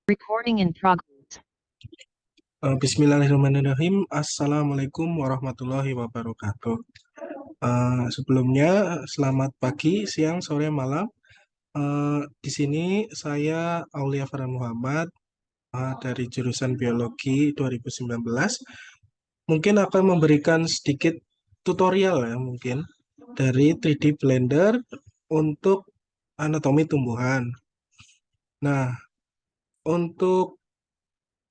Recording in progress. Bismillahirrahmanirrahim. Assalamualaikum warahmatullahi wabarakatuh. Sebelumnya, selamat pagi, siang, sore, malam. Di sini saya Aulia Farhan Muhammad dari jurusan Biologi 2019. Mungkin akan memberikan sedikit tutorial ya mungkin dari 3D Blender untuk anatomi tumbuhan. Nah, untuk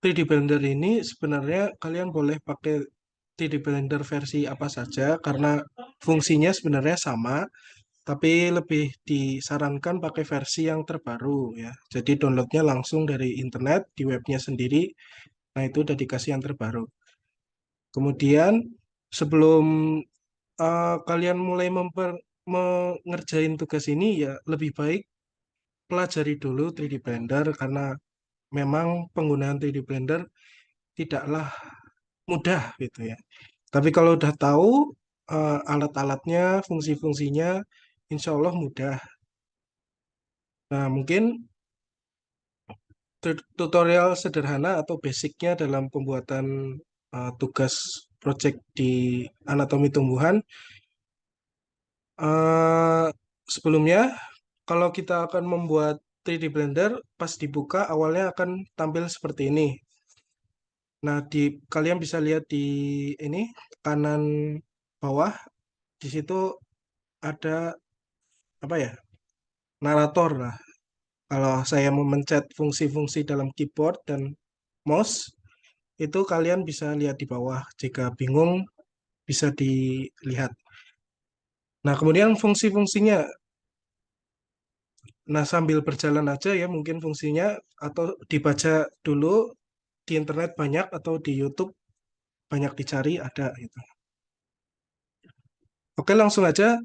3D Blender ini sebenarnya kalian boleh pakai 3D Blender versi apa saja karena fungsinya sebenarnya sama, tapi lebih disarankan pakai versi yang terbaru ya. Jadi downloadnya langsung dari internet di webnya sendiri. Nah itu udah dikasih yang terbaru. Kemudian sebelum kalian mulai mengerjain tugas ini ya lebih baik pelajari dulu 3D Blender karena memang penggunaan 3D Blender tidaklah mudah gitu ya. Tapi kalau udah tahu alat-alatnya, fungsi-fungsinya, insya Allah mudah. Nah, mungkin tutorial sederhana atau basicnya dalam pembuatan tugas project di anatomi tumbuhan. Eh, Sebelumnya, kalau kita akan membuat 3D Blender, pas dibuka awalnya akan tampil seperti ini. Nah, kalian bisa lihat di ini kanan bawah, di situ ada apa ya? Narator. Nah, kalau saya memencet fungsi-fungsi dalam keyboard dan mouse, itu kalian bisa lihat di bawah. Jika bingung, bisa dilihat. Nah, kemudian fungsi-fungsinya. Nah, sambil berjalan aja ya mungkin fungsinya, atau dibaca dulu di internet banyak, atau di YouTube banyak dicari ada gitu. Oke, langsung aja.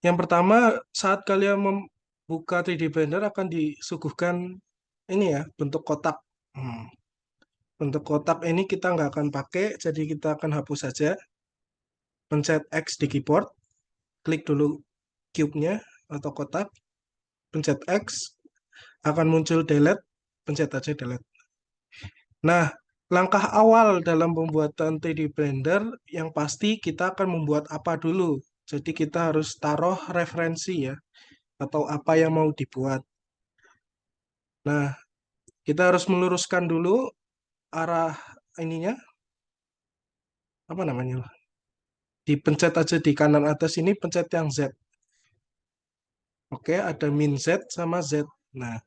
Yang pertama, saat kalian membuka 3D Blender akan disuguhkan ini ya, bentuk kotak. Hmm. Untuk kotak ini kita nggak akan pakai, jadi kita akan hapus saja. Pencet X di keyboard, klik dulu cube-nya atau kotak, pencet X, akan muncul delete, pencet aja delete. Nah, langkah awal dalam pembuatan 3D Blender yang pasti kita akan membuat apa dulu. Jadi kita harus taruh referensi ya, atau apa yang mau dibuat. Nah, kita harus meluruskan dulu arah ininya, apa namanya? Dipencet aja di kanan atas ini, pencet yang Z. Oke, ada min Z sama Z. Nah,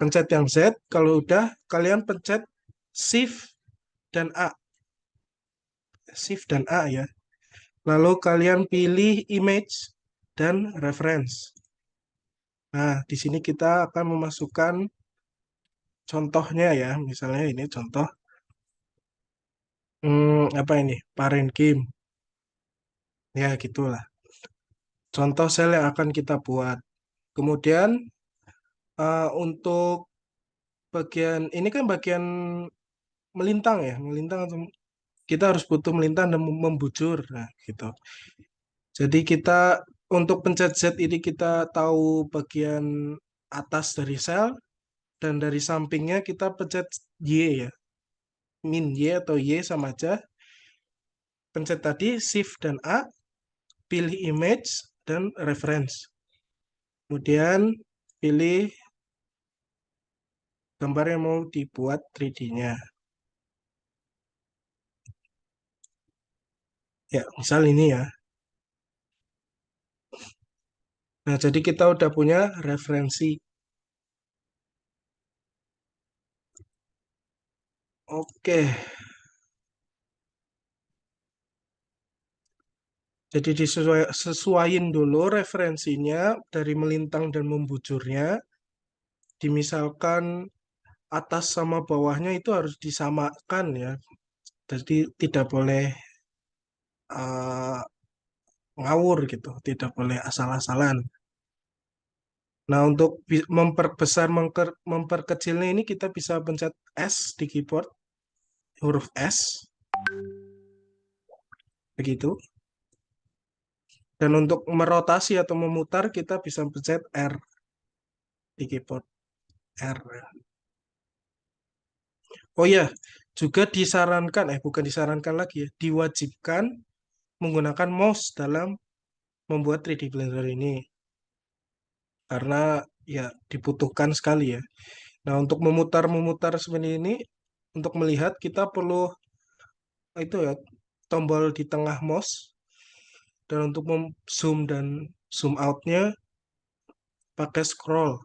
pencet yang Z, kalau udah kalian pencet Shift dan A. Shift dan A ya. Lalu kalian pilih image dan reference. Nah, di sini kita akan memasukkan contohnya ya. Misalnya ini contoh apa ini? Parenkim. Ya, gitulah. Contoh sel yang akan kita buat. Kemudian untuk bagian ini kan bagian melintang ya, melintang atau kita harus butuh melintang dan membujur. Nah, gitu. Jadi kita untuk pencet Z ini kita tahu bagian atas dari sel dan dari sampingnya kita pencet Y ya. Min Y atau Y sama aja. Pencet tadi Shift dan A, pilih image dan reference. Kemudian pilih gambar yang mau dibuat 3D-nya. Ya, misal ini ya. Nah, jadi kita udah punya referensi. Oke, jadi disesuaikan dulu referensinya dari melintang dan membujurnya. Dimisalkan atas sama bawahnya itu harus disamakan ya. Jadi tidak boleh eh, ngawur gitu, tidak boleh asal-asalan. Nah, untuk memperbesar, memperkecilnya ini kita bisa pencet S di keyboard, huruf S, begitu. Dan untuk merotasi atau memutar, kita bisa pencet R di keyboard, R. Oh ya, juga disarankan, bukan disarankan lagi ya, diwajibkan menggunakan mouse dalam membuat 3D Blender ini. Karena ya dibutuhkan sekali ya. Nah, untuk memutar-memutar seperti ini, untuk melihat kita perlu itu ya, tombol di tengah mouse. Dan untuk zoom dan zoom outnya pakai scroll.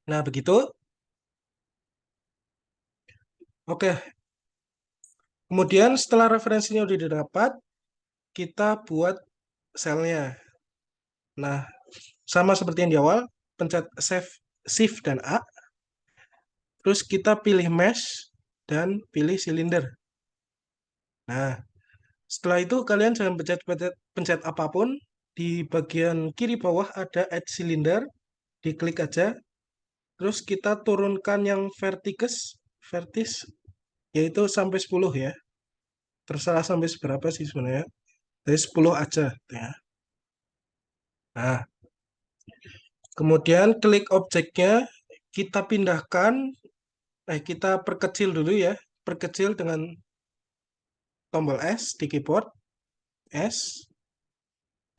Nah, begitu. Oke, kemudian setelah referensinya udah didapat, kita buat selnya. Nah, sama seperti yang di awal, pencet save, shift dan A, terus kita pilih mesh dan pilih silinder. Nah, setelah itu kalian jangan pencet apapun. Di bagian kiri bawah ada add cylinder, diklik aja. Terus kita turunkan yang vertis, yaitu sampai 10 ya. Terserah sampai seberapa sih sebenarnya. Dari 10 aja ya. Nah, kemudian klik objeknya, kita pindahkan, kita perkecil dulu ya. Perkecil dengan tombol S di keyboard, S.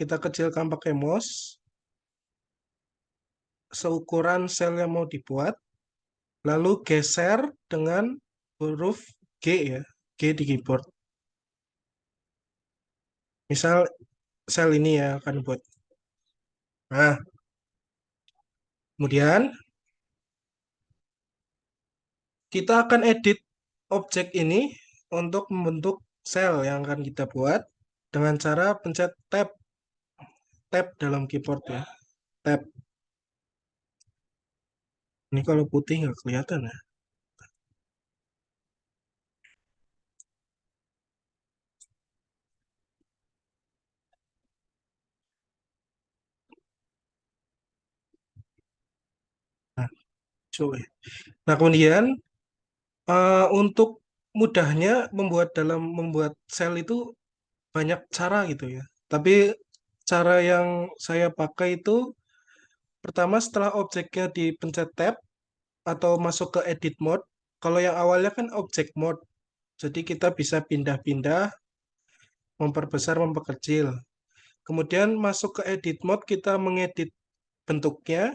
Kita kecilkan pakai mouse, seukuran sel yang mau dibuat. Lalu geser dengan huruf G ya, G di keyboard. Misal sel ini ya akan buat. Nah, kemudian kita akan edit objek ini untuk membentuk sel yang akan kita buat dengan cara pencet tab dalam keyboard ya. Tab. Ini kalau putih nggak kelihatan ya. Nah, coba ya. Nah, kemudian untuk mudahnya membuat sel itu banyak cara gitu ya. Tapi cara yang saya pakai itu pertama setelah objeknya dipencet tab atau masuk ke edit mode. Kalau yang awalnya kan object mode. Jadi kita bisa pindah-pindah, memperbesar, memperkecil. Kemudian masuk ke edit mode, kita mengedit bentuknya.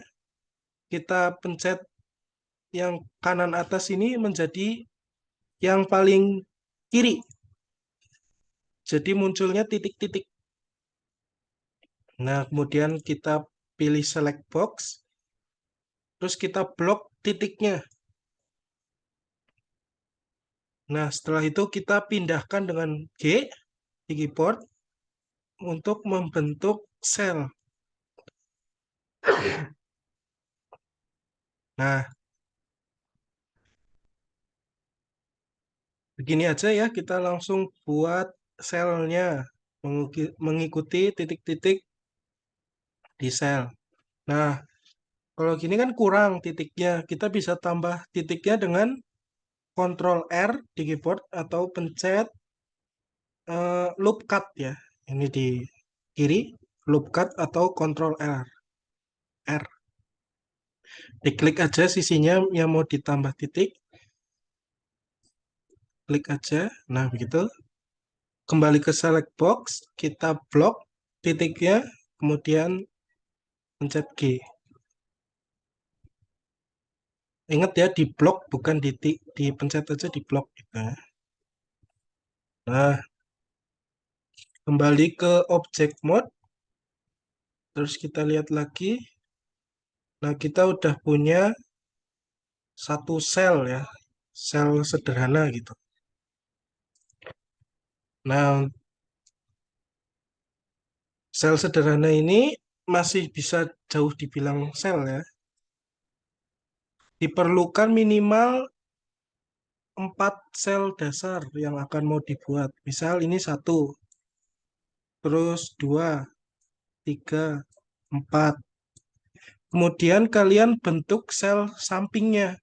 Kita pencet yang kanan atas ini menjadi yang paling kiri. Jadi munculnya titik-titik. Nah, kemudian kita pilih select box, terus kita blok titiknya. Nah, setelah itu kita pindahkan dengan G di keyboard untuk membentuk sel. Nah, begini aja ya, kita langsung buat selnya mengikuti titik-titik di sel. Nah, kalau gini kan kurang titiknya. Kita bisa tambah titiknya dengan Ctrl R di keyboard atau pencet loop cut ya. Ini di kiri, loop cut atau Ctrl R. R. Diklik aja sisinya yang mau ditambah titik. Klik aja. Nah, begitu. Kembali ke select box, kita blok titiknya, kemudian pencet G. Ingat ya, di blok bukan dipencet aja di blok gitu ya. Nah, kembali ke object mode, terus kita lihat lagi. Nah, kita udah punya satu sel ya, sel sederhana gitu. Nah, sel sederhana ini masih bisa jauh dibilang sel ya. Diperlukan minimal 4 sel dasar yang akan mau dibuat. Misal ini satu, terus dua, tiga, empat. Kemudian kalian bentuk sel sampingnya,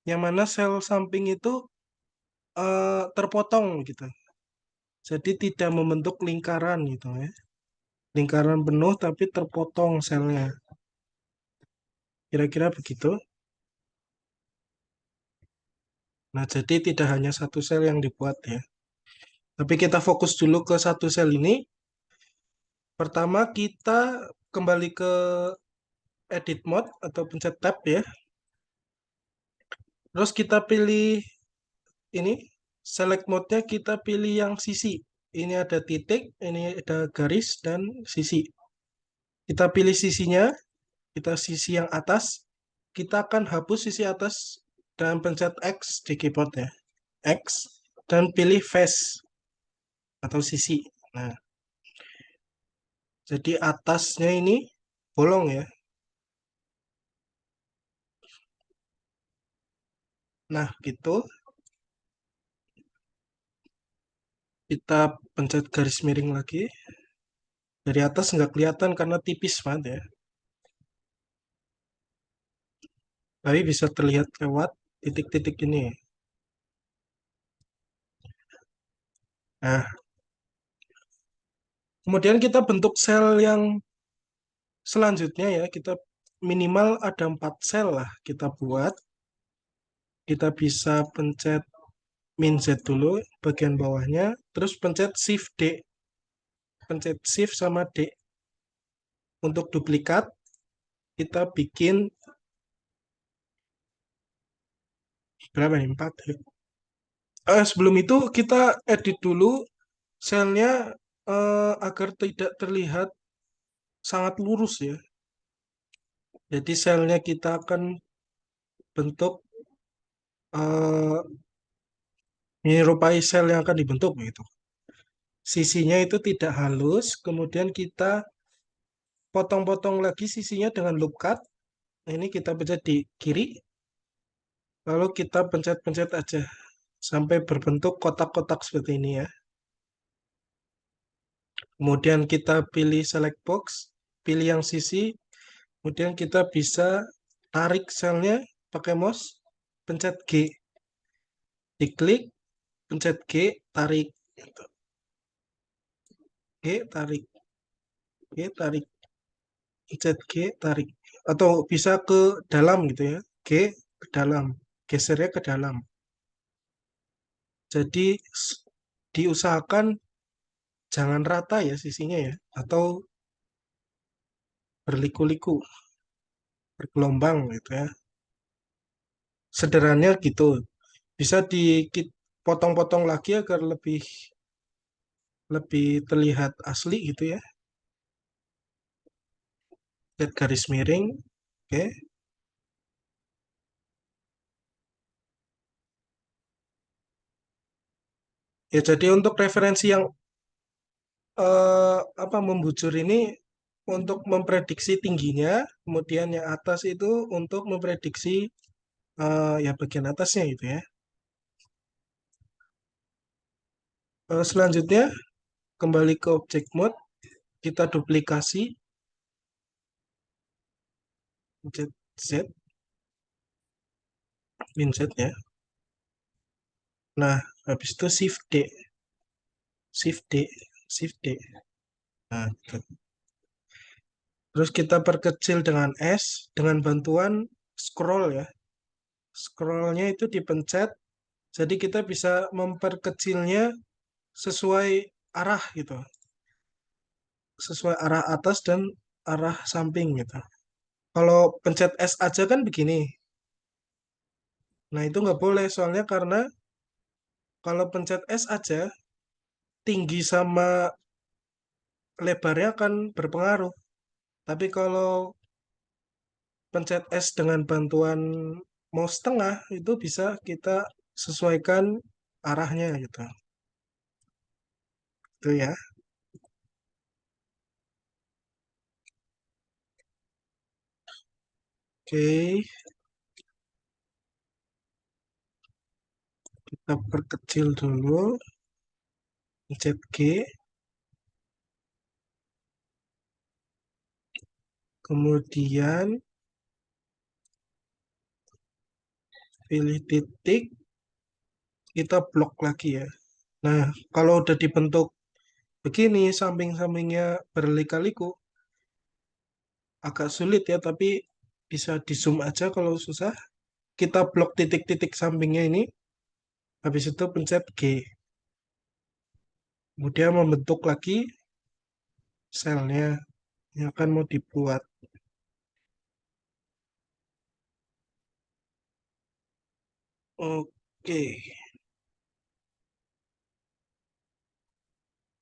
yang mana sel samping itu terpotong gitu. Jadi tidak membentuk lingkaran gitu ya. Lingkaran penuh tapi terpotong selnya. Kira-kira begitu. Nah, jadi tidak hanya satu sel yang dibuat ya. Tapi kita fokus dulu ke satu sel ini. Pertama kita kembali ke edit mode atau pencet tab ya. Terus kita pilih ini, select mode-nya kita pilih yang sisi. Ini ada titik, ini ada garis dan sisi. Kita pilih sisinya, kita sisi yang atas. Kita akan hapus sisi atas dan pencet X di keyboard ya. X dan pilih face atau sisi. Nah, jadi atasnya ini bolong ya. Nah, gitu. Kita pencet garis miring lagi. Dari atas nggak kelihatan karena tipis banget ya. Tapi bisa terlihat lewat titik-titik ini. Nah, kemudian kita bentuk sel yang selanjutnya ya. Kita minimal ada 4 sel lah kita buat. Kita bisa pencet Min Z dulu bagian bawahnya. Terus pencet Shift D. Pencet Shift sama D. Untuk duplikat, kita bikin berapa nih? 4 ya. Sebelum itu kita edit dulu selnya agar tidak terlihat sangat lurus ya. Jadi selnya kita akan bentuk eh, menyerupai sel yang akan dibentuk gitu. Sisinya itu tidak halus, kemudian kita potong-potong lagi sisinya dengan loop cut. Ini kita pencet di kiri, lalu kita pencet-pencet aja sampai berbentuk kotak-kotak seperti ini ya. Kemudian kita pilih select box, pilih yang sisi, kemudian kita bisa tarik selnya pakai mouse, pencet G, diklik, pencet G, tarik, gitu. G, tarik, G, tarik, pencet G, tarik. Atau bisa ke dalam gitu ya, G ke dalam, gesernya ke dalam. Jadi diusahakan jangan rata ya sisinya ya, atau berliku-liku, bergelombang gitu ya. Sederhananya gitu. Bisa dipotong-potong lagi agar lebih lebih terlihat asli gitu ya. Lihat garis miring. Oke. Ya jadi untuk referensi yang apa membujur ini untuk memprediksi tingginya, kemudian yang atas itu untuk memprediksi ya bagian atasnya gitu ya. Selanjutnya kembali ke object mode, kita duplikasi, pencet Z, min Z ya. Nah, habis itu shift D, shift D, shift D. Nah, gitu. Terus kita perkecil dengan S dengan bantuan scroll ya. Scrollnya itu dipencet, jadi kita bisa memperkecilnya sesuai arah gitu, sesuai arah atas dan arah samping gitu. Kalau pencet S aja kan begini. Nah itu nggak boleh soalnya karena kalau pencet S aja tinggi sama lebarnya akan berpengaruh. Tapi kalau pencet S dengan bantuan mouse tengah itu bisa kita sesuaikan arahnya gitu. Itu ya. Oke, kita perkecil dulu, pencet G, kemudian pilih titik, kita blok lagi ya. Nah, kalau udah dibentuk begini, samping-sampingnya berlika-liku, agak sulit ya, tapi Bisa di zoom aja kalau susah. Kita blok titik-titik sampingnya ini. Habis itu pencet G. Kemudian membentuk lagi selnya yang akan mau dibuat. Oke.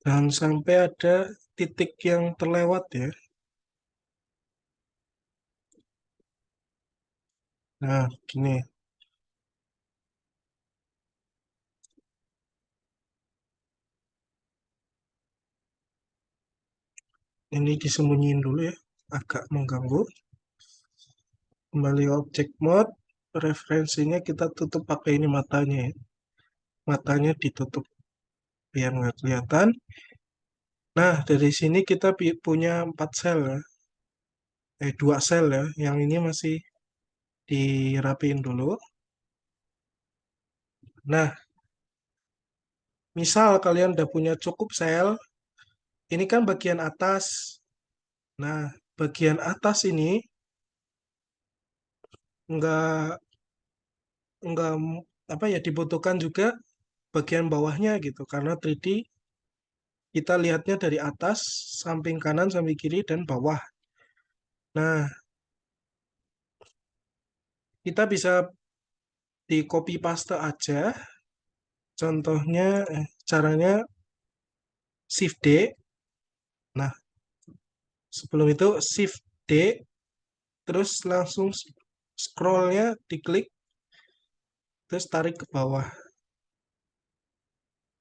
Jangan sampai ada titik yang terlewat ya. Nah, gini. Ini disembunyiin dulu ya. Agak mengganggu. Kembali object mode. Referensinya kita tutup pakai ini matanya ya. Matanya ditutup biar nggak kelihatan. Nah, dari sini kita punya 4 sel ya. 2 sel ya. Yang ini masih dirapiin dulu. Nah, misal kalian udah punya cukup sel, ini kan bagian atas. Nah, bagian atas ini nggak nggak apa ya dibutuhkan juga bagian bawahnya gitu karena 3D kita lihatnya dari atas, samping kanan, samping kiri dan bawah. Nah, kita bisa di copy paste aja. Contohnya caranya Shift D. Nah, sebelum itu Shift D terus langsung scrollnya diklik terus tarik ke bawah.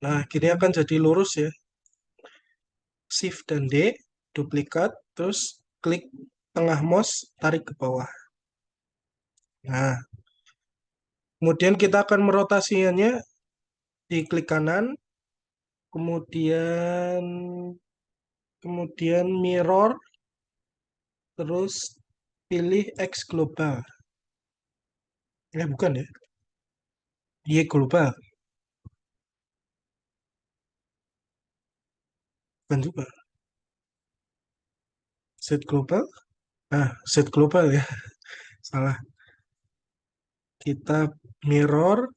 Nah, gini akan jadi lurus ya. Shift dan D, duplikat, terus klik tengah mouse, tarik ke bawah. Nah, kemudian kita akan merotasinya di klik kanan, kemudian kemudian mirror, terus pilih X global. Bukan ya, Y global, bukan juga. Z global, Z global ya, salah. Kita mirror,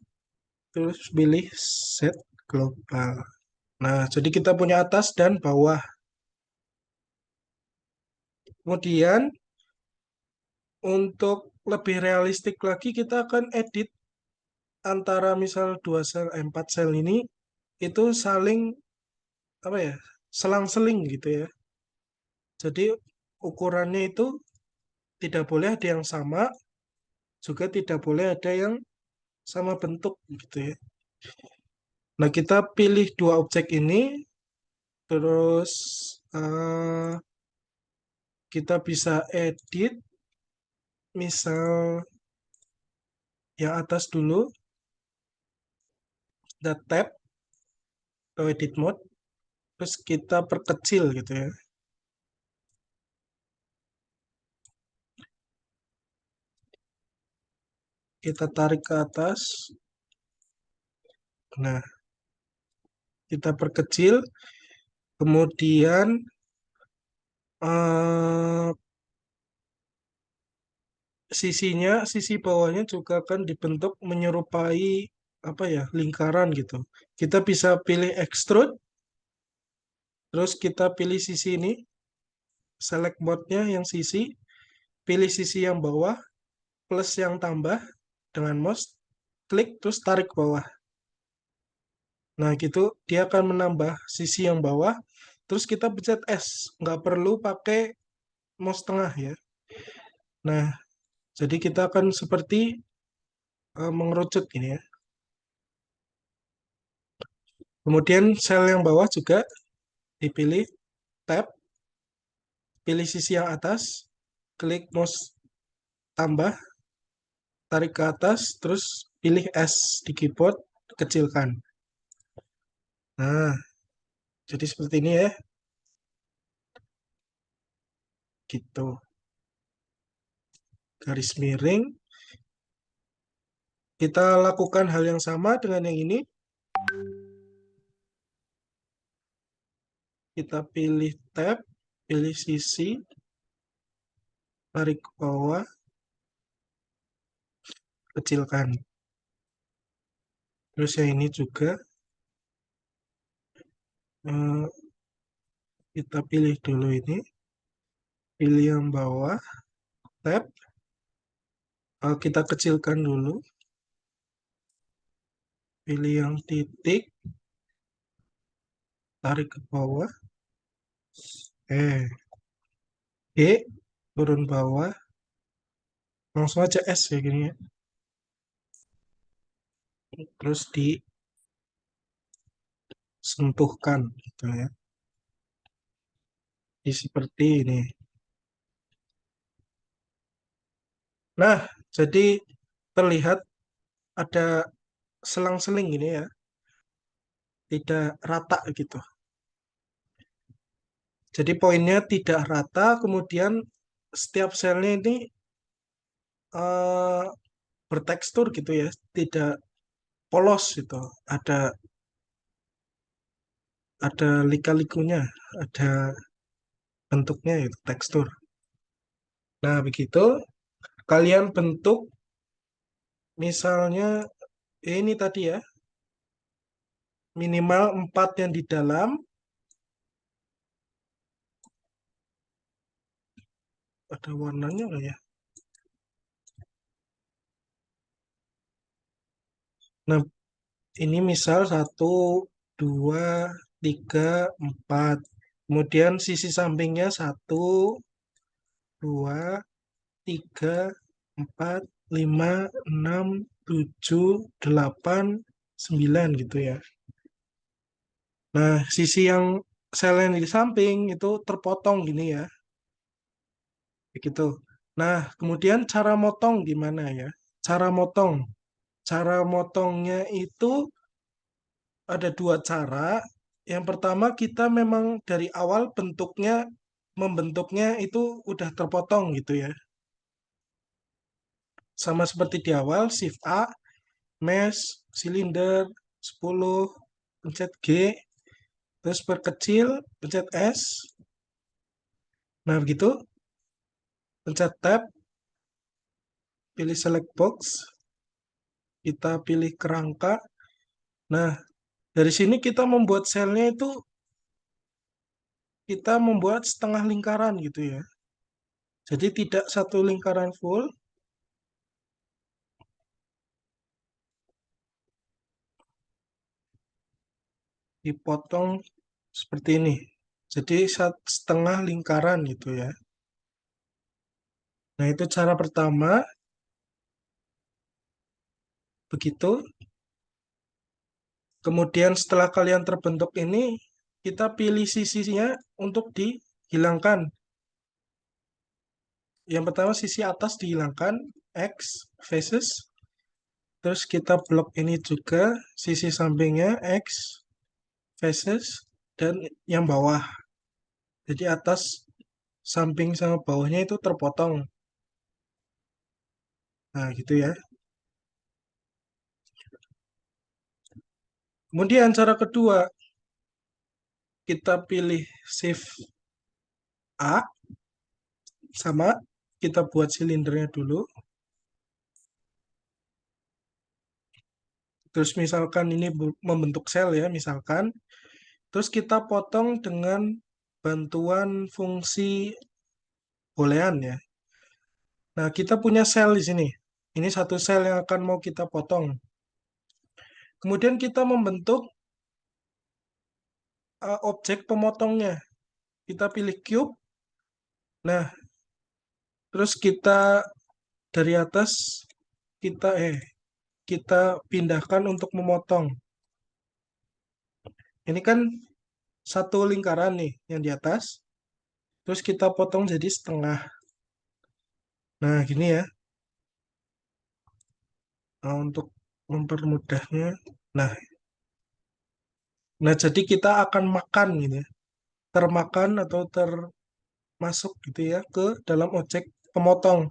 terus pilih Z global. Nah, jadi kita punya atas dan bawah. Kemudian untuk lebih realistik lagi kita akan edit antara misal 2 sel, 4 sel ini itu saling apa ya, selang-seling gitu ya. Jadi ukurannya itu tidak boleh ada yang sama, juga tidak boleh ada yang sama bentuk gitu ya. Nah, kita pilih 2 objek ini, terus eh, kita bisa edit, misal yang atas dulu, kita tab ke edit mode, terus kita perkecil gitu ya. Kita tarik ke atas. Nah, kita perkecil, kemudian eh, sisi bawahnya juga akan dibentuk menyerupai apa ya, lingkaran gitu. Kita bisa pilih extrude, terus kita pilih sisi ini, select mode-nya yang sisi, pilih sisi yang bawah, plus yang tambah dengan mouse, klik, terus tarik bawah. Nah, gitu dia akan menambah sisi yang bawah, terus kita pencet S, nggak perlu pakai mouse tengah ya. Nah, jadi kita akan seperti mengerucut gini ya. Kemudian sel yang bawah juga dipilih, tab, pilih sisi yang atas, klik mouse tambah, tarik ke atas, terus pilih S di keyboard, kecilkan. Nah, jadi seperti ini ya, gitu. Garis miring. Kita lakukan hal yang sama dengan yang ini. Kita pilih tab, pilih sisi, tarik ke bawah, kecilkan. Terus yang ini juga eh, kita pilih dulu ini, pilih yang bawah, tab, kita kecilkan dulu, pilih yang titik, tarik ke bawah, G, turun bawah, langsung aja S ya gini ya. Terus disentuhkan gitu ya. Seperti ini. Nah, jadi terlihat ada selang-seling ini ya, tidak rata gitu. Jadi poinnya tidak rata, kemudian setiap selnya ini eh, bertekstur gitu ya, tidak polos gitu. Ada lika-likunya, ada bentuknya itu tekstur. Nah, begitu kalian bentuk misalnya ini tadi ya, minimal 4 yang di dalam, ada warnanya nggak ya? Nah, ini misal 1, 2, 3, 4. Kemudian sisi sampingnya 1, 2, 3, 4, 5, 6, 7, 8, 9 gitu ya. Nah, sisi yang sel yang di samping itu terpotong gini ya, begitu. Nah, kemudian cara motong gimana ya? Cara motong. Cara motongnya itu ada dua cara. Yang pertama kita memang dari awal membentuknya itu udah terpotong gitu ya. Sama seperti di awal, Shift A, mesh, silinder, 10, pencet G, terus perkecil, pencet S. Nah, begitu, pencet Tab, pilih select box, kita pilih kerangka. Nah, dari sini kita membuat selnya itu kita membuat setengah lingkaran gitu ya. Jadi tidak satu lingkaran full, dipotong seperti ini. Jadi setengah lingkaran gitu ya. Nah, itu cara pertama. Begitu. Kemudian setelah kalian terbentuk ini, kita pilih sisinya untuk dihilangkan. Yang pertama sisi atas dihilangkan, X, faces. Terus kita blok ini juga, sisi sampingnya X, faces, dan yang bawah. Jadi atas, samping sama bawahnya itu terpotong. Nah, gitu ya. Kemudian cara kedua, kita pilih Shift A, sama kita buat silindernya dulu. Terus misalkan ini membentuk sel ya, misalkan. Terus kita potong dengan bantuan fungsi boolean ya. Nah, kita punya sel di sini. Ini satu sel yang akan mau kita potong. Kemudian kita membentuk objek pemotongnya. Kita pilih cube. Nah, terus kita dari atas kita kita pindahkan untuk memotong. Ini kan satu lingkaran nih yang di atas. Terus kita potong jadi setengah. Nah, gini ya. Nah, untuk mempermudahnya. Nah, jadi kita akan makan gitu ya. Termakan atau termasuk gitu ya ke dalam objek pemotong.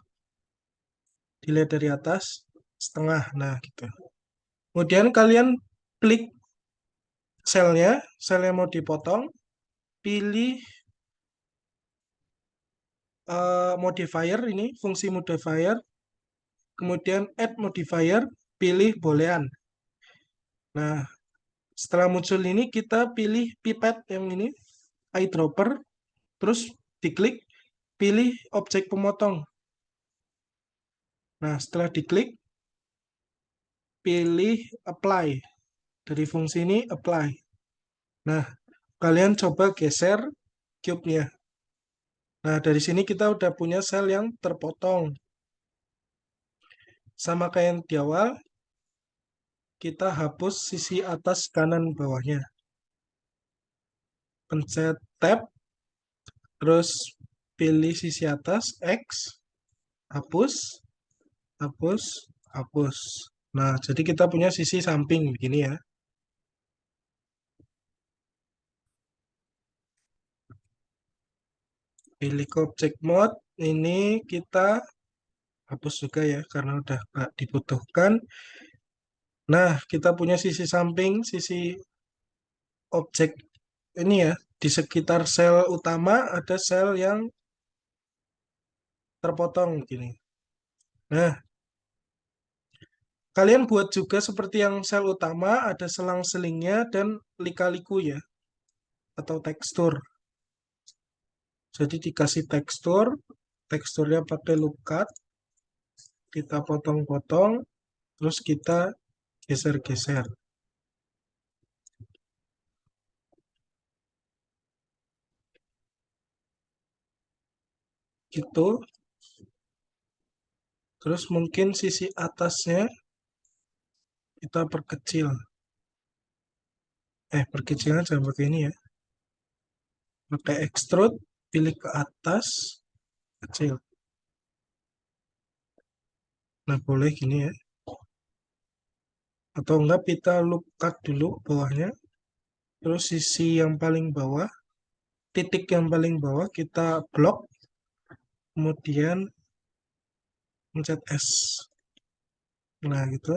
Dilihat dari atas setengah. Nah, gitu. Kemudian kalian klik selnya, sel yang mau dipotong, pilih modifier ini, fungsi modifier, kemudian add modifier, pilih boolean. Nah, setelah muncul ini kita pilih pipet yang ini, eyedropper, terus diklik, pilih objek pemotong. Nah, setelah diklik, pilih apply. Dari fungsi ini apply. Nah, kalian coba geser cube-nya. Nah, dari sini kita udah punya sel yang terpotong. Sama kayak yang di awal, kita hapus sisi atas kanan bawahnya. Pencet tab, terus pilih sisi atas, X, hapus, hapus, hapus. Nah, jadi kita punya sisi samping begini ya. Pilih ke object mode, ini kita hapus juga ya, karena udah nggak dibutuhkan. Nah, kita punya sisi samping, sisi objek ini ya. Di sekitar sel utama ada sel yang terpotong gini. Nah, kalian buat juga seperti yang sel utama, ada selang-selingnya dan lika-liku ya, atau tekstur. Jadi dikasih tekstur, teksturnya pakai loop cut, kita potong-potong, terus kita geser-geser. Gitu. Terus mungkin sisi atasnya kita perkecil. Perkecilan jangan pakai ini ya. Pakai extrude, pilih ke atas, kecil. Nah, boleh gini ya. Atau enggak kita loop cut dulu bawahnya. Terus sisi yang paling bawah, titik yang paling bawah kita blok. Kemudian mencet S. Nah, gitu.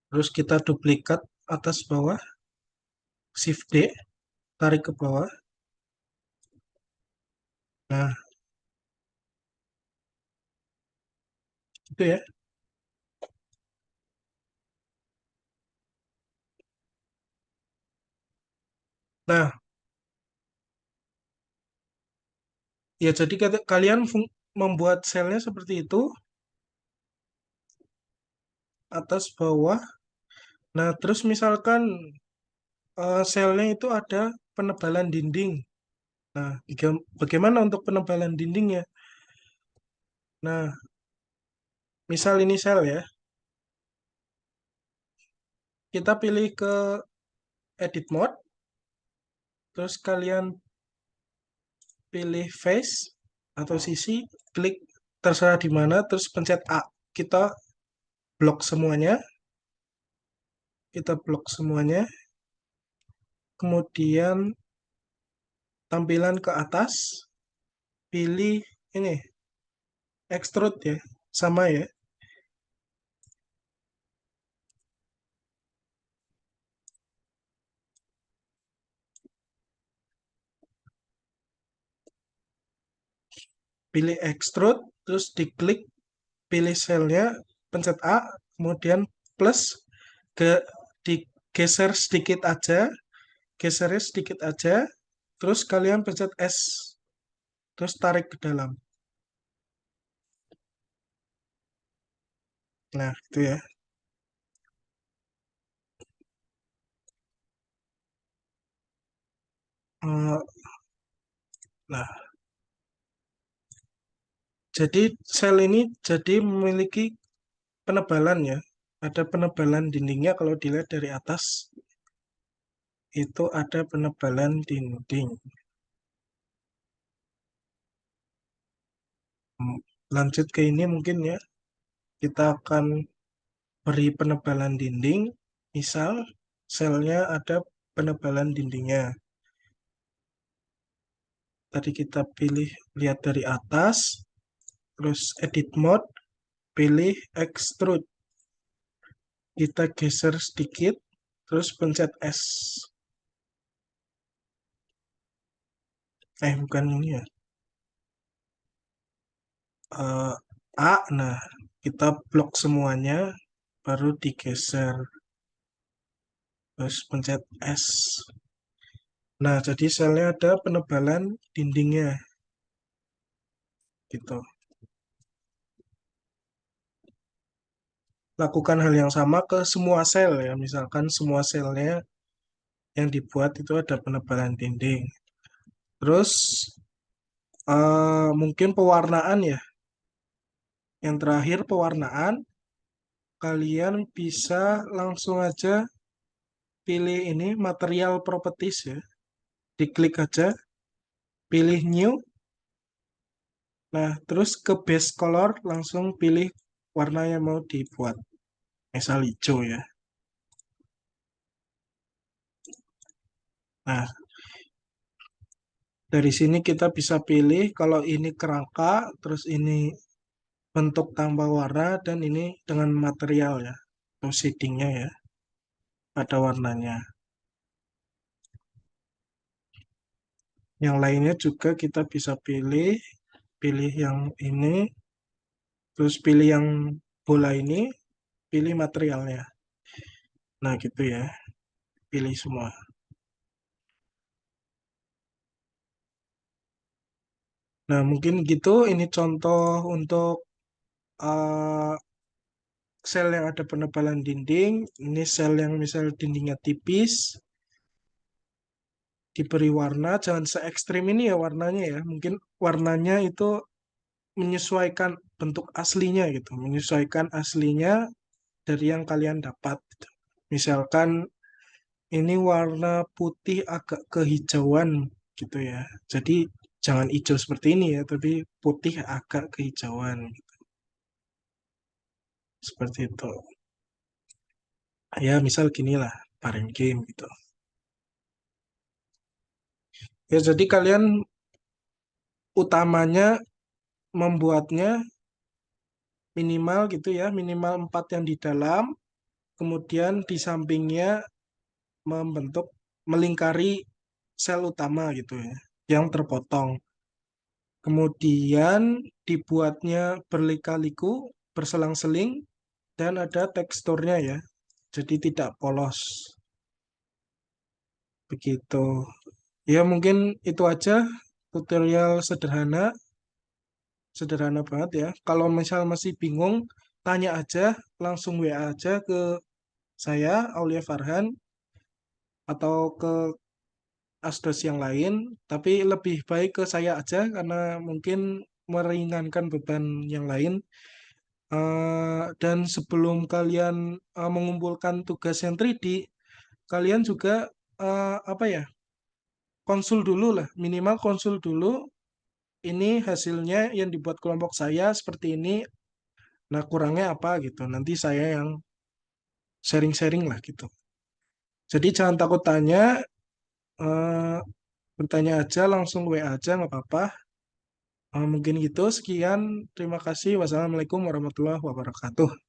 Terus kita duplikat atas bawah, Shift D, tarik ke bawah. Nah, itu ya. Nah, ya jadi kalian membuat selnya seperti itu, atas bawah. Nah, terus misalkan selnya itu ada penebalan dinding. Nah, bagaimana untuk penebalan dindingnya? Nah, misal ini sel ya, kita pilih ke edit mode, terus kalian pilih face atau sisi, klik terserah di mana, terus pencet A. Kita blok semuanya, kita blok semuanya, kemudian tampilan ke atas, pilih ini, extrude ya, sama ya, pilih extrude, terus diklik, pilih selnya, pencet A, kemudian plus, ke digeser sedikit aja, gesernya sedikit aja, terus kalian pencet S, terus tarik ke dalam. Nah, itu ya. Eh, Nah, jadi sel ini jadi memiliki penebalan ya. Ada penebalan dindingnya kalau dilihat dari atas itu ada penebalan dinding. Lanjut ke ini mungkin ya. Kita akan beri penebalan dinding. Misal selnya ada penebalan dindingnya. Tadi kita pilih lihat dari atas, terus edit mode, pilih extrude. Kita geser sedikit, terus pencet S. Bukan ini ya. eh, A. Nah, kita blok semuanya, baru digeser, terus pencet S. Nah, jadi selnya ada penebalan dindingnya, gitu. Lakukan hal yang sama ke semua sel ya. Misalkan semua selnya yang dibuat itu ada penebalan dinding. Terus mungkin pewarnaan ya. Yang terakhir pewarnaan, kalian bisa langsung aja pilih ini material properties ya. Diklik aja, pilih new. Nah, terus ke base color langsung pilih warna yang mau dibuat. Misal hijau ya. Nah, dari sini kita bisa pilih kalau ini kerangka, terus ini bentuk tambah warna, dan ini dengan material ya. Atau shadingnya ya, ada warnanya. Yang lainnya juga kita bisa pilih, pilih yang ini, terus pilih yang bola ini, pilih materialnya. Nah, gitu ya, pilih semua. Nah, mungkin gitu, ini contoh untuk eh, sel yang ada penebalan dinding. Ini sel yang misal dindingnya tipis, diberi warna, jangan se ekstrim ini ya warnanya ya. Mungkin warnanya itu menyesuaikan bentuk aslinya gitu, menyesuaikan aslinya dari yang kalian dapat, gitu. Misalkan ini warna putih agak kehijauan gitu ya. Jadi jangan hijau seperti ini ya, tapi putih agak kehijauan gitu. Seperti itu. Ya, misal gini lah, parent game gitu. Ya, jadi kalian utamanya membuatnya minimal gitu ya, minimal 4 yang di dalam, kemudian di sampingnya membentuk melingkari sel utama gitu ya, yang terpotong. Kemudian dibuatnya berlika-liku, berselang-seling, dan ada teksturnya ya, jadi tidak polos. Begitu. Ya mungkin itu aja tutorial sederhana, sederhana banget ya. Kalau misal masih bingung, tanya aja, langsung WA aja ke saya, Aulia Farhan, atau ke asdos yang lain, tapi lebih baik ke saya aja karena mungkin meringankan beban yang lain. Dan sebelum kalian mengumpulkan tugas yang 3D, kalian juga apa ya, konsul dulu lah, minimal konsul dulu. Ini hasilnya yang dibuat kelompok saya seperti ini. Nah, kurangnya apa gitu. Nanti saya yang sharing-sharing lah gitu. Jadi jangan takut tanya, eh, bertanya aja langsung WA aja nggak apa-apa. Mungkin gitu. Sekian. Terima kasih. Wassalamualaikum warahmatullahi wabarakatuh.